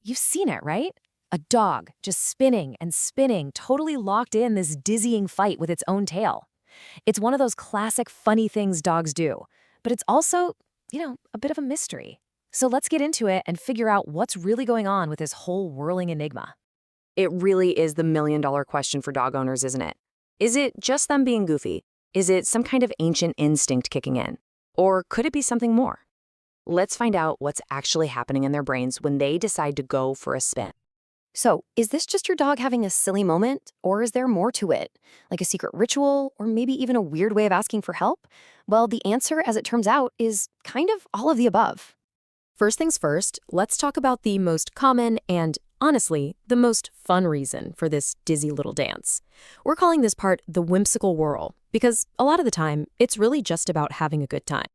You've seen it, right? A dog just spinning and spinning, totally locked in this dizzying fight with its own tail. It's one of those classic funny things dogs do, but it's also, a bit of a mystery. So let's get into it and figure out what's really going on with this whole whirling enigma. It really is the million-dollar question for dog owners, isn't it? Is it just them being goofy? Is it some kind of ancient instinct kicking in? Or could it be something more? Let's find out what's actually happening in their brains when they decide to go for a spin. So, is this just your dog having a silly moment, or is there more to it? Like a secret ritual, or maybe even a weird way of asking for help? Well, the answer, as it turns out, is kind of all of the above. First things first, let's talk about the most common and, honestly, the most fun reason for this dizzy little dance. We're calling this part the whimsical whirl, because a lot of the time, it's really just about having a good time.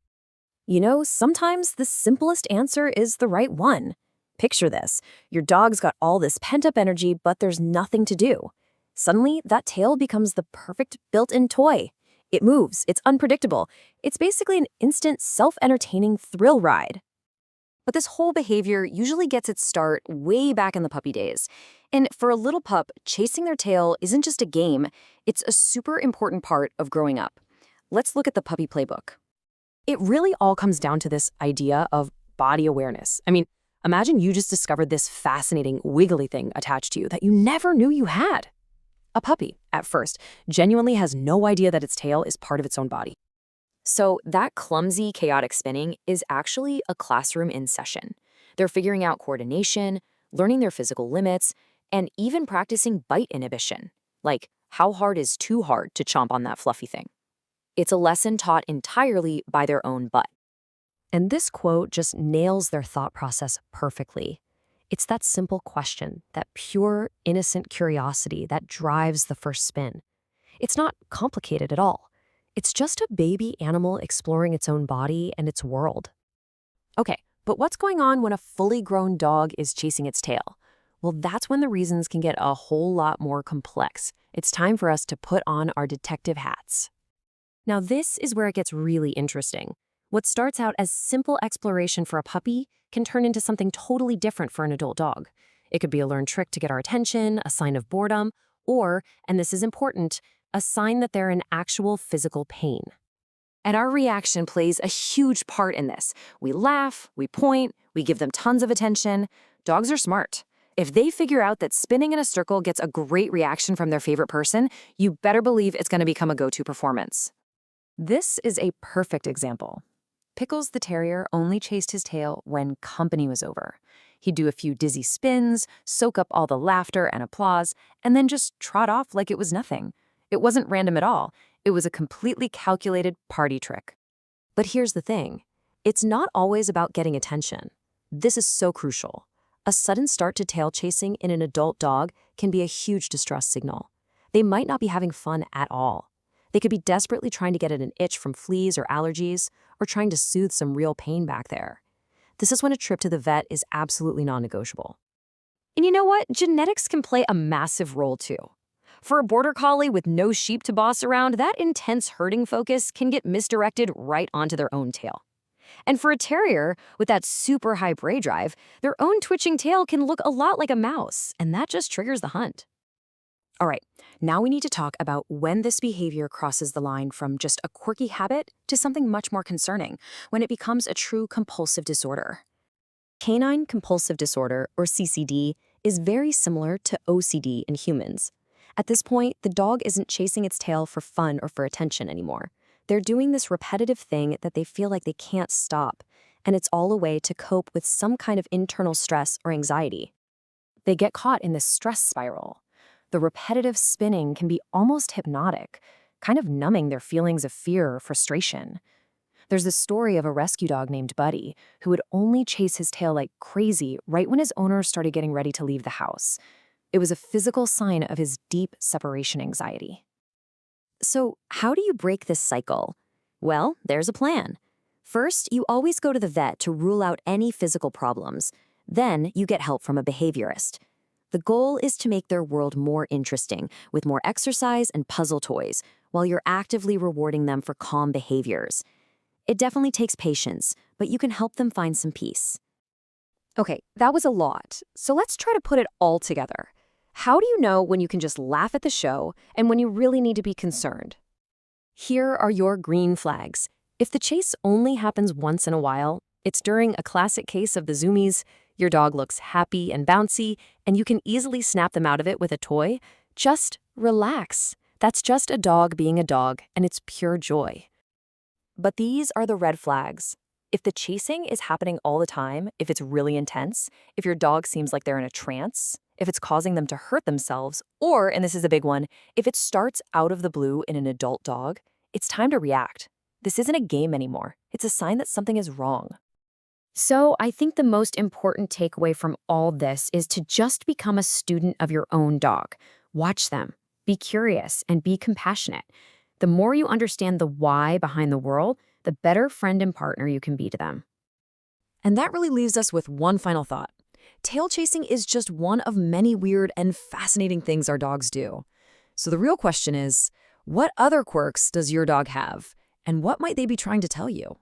Sometimes the simplest answer is the right one. Picture this. Your dog's got all this pent-up energy, but there's nothing to do. Suddenly, that tail becomes the perfect built-in toy. It moves, it's unpredictable. It's basically an instant self-entertaining thrill ride. But this whole behavior usually gets its start way back in the puppy days. And for a little pup, chasing their tail isn't just a game, it's a super important part of growing up. Let's look at the puppy playbook. It really all comes down to this idea of body awareness. Imagine you just discovered this fascinating wiggly thing attached to you that you never knew you had. A puppy, at first, genuinely has no idea that its tail is part of its own body. So that clumsy, chaotic spinning is actually a classroom in session. They're figuring out coordination, learning their physical limits, and even practicing bite inhibition. Like, how hard is too hard to chomp on that fluffy thing? It's a lesson taught entirely by their own butt. And this quote just nails their thought process perfectly. It's that simple question, that pure, innocent curiosity that drives the first spin. It's not complicated at all. It's just a baby animal exploring its own body and its world. Okay, but what's going on when a fully grown dog is chasing its tail? Well, that's when the reasons can get a whole lot more complex. It's time for us to put on our detective hats. Now, this is where it gets really interesting. What starts out as simple exploration for a puppy can turn into something totally different for an adult dog. It could be a learned trick to get our attention, a sign of boredom, or, and this is important, a sign that they're in actual physical pain. And our reaction plays a huge part in this. We laugh, we point, we give them tons of attention. Dogs are smart. If they figure out that spinning in a circle gets a great reaction from their favorite person, you better believe it's going to become a go-to performance. This is a perfect example. Pickles the terrier only chased his tail when company was over. He'd do a few dizzy spins, soak up all the laughter and applause, and then just trot off like it was nothing. It wasn't random at all. It was a completely calculated party trick. But here's the thing. It's not always about getting attention. This is so crucial. A sudden start to tail chasing in an adult dog can be a huge distress signal. They might not be having fun at all. They could be desperately trying to get at an itch from fleas or allergies, or trying to soothe some real pain back there. This is when a trip to the vet is absolutely non-negotiable. And you know what? Genetics can play a massive role too. For a border collie with no sheep to boss around, that intense herding focus can get misdirected right onto their own tail. And for a terrier with that super high prey drive, their own twitching tail can look a lot like a mouse, and that just triggers the hunt. All right, now we need to talk about when this behavior crosses the line from just a quirky habit to something much more concerning, when it becomes a true compulsive disorder. Canine compulsive disorder, or CCD, is very similar to OCD in humans. At this point, the dog isn't chasing its tail for fun or for attention anymore. They're doing this repetitive thing that they feel like they can't stop, and it's all a way to cope with some kind of internal stress or anxiety. They get caught in this stress spiral. The repetitive spinning can be almost hypnotic, kind of numbing their feelings of fear or frustration. There's this story of a rescue dog named Buddy who would only chase his tail like crazy right when his owner started getting ready to leave the house. It was a physical sign of his deep separation anxiety. So, how do you break this cycle? Well, there's a plan. First, you always go to the vet to rule out any physical problems. Then, you get help from a behaviorist. The goal is to make their world more interesting, with more exercise and puzzle toys, while you're actively rewarding them for calm behaviors. It definitely takes patience, but you can help them find some peace. Okay, that was a lot. So let's try to put it all together. How do you know when you can just laugh at the show and when you really need to be concerned? Here are your green flags. If the chase only happens once in a while, it's during a classic case of the zoomies, your dog looks happy and bouncy, and you can easily snap them out of it with a toy, just relax. That's just a dog being a dog, and it's pure joy. But these are the red flags. If the chasing is happening all the time, if it's really intense, if your dog seems like they're in a trance, if it's causing them to hurt themselves, or, and this is a big one, if it starts out of the blue in an adult dog, it's time to react. This isn't a game anymore. It's a sign that something is wrong. So I think the most important takeaway from all this is to just become a student of your own dog. Watch them, be curious, and be compassionate. The more you understand the why behind the world, the better friend and partner you can be to them. And that really leaves us with one final thought. Tail chasing is just one of many weird and fascinating things our dogs do. So the real question is, what other quirks does your dog have? And what might they be trying to tell you?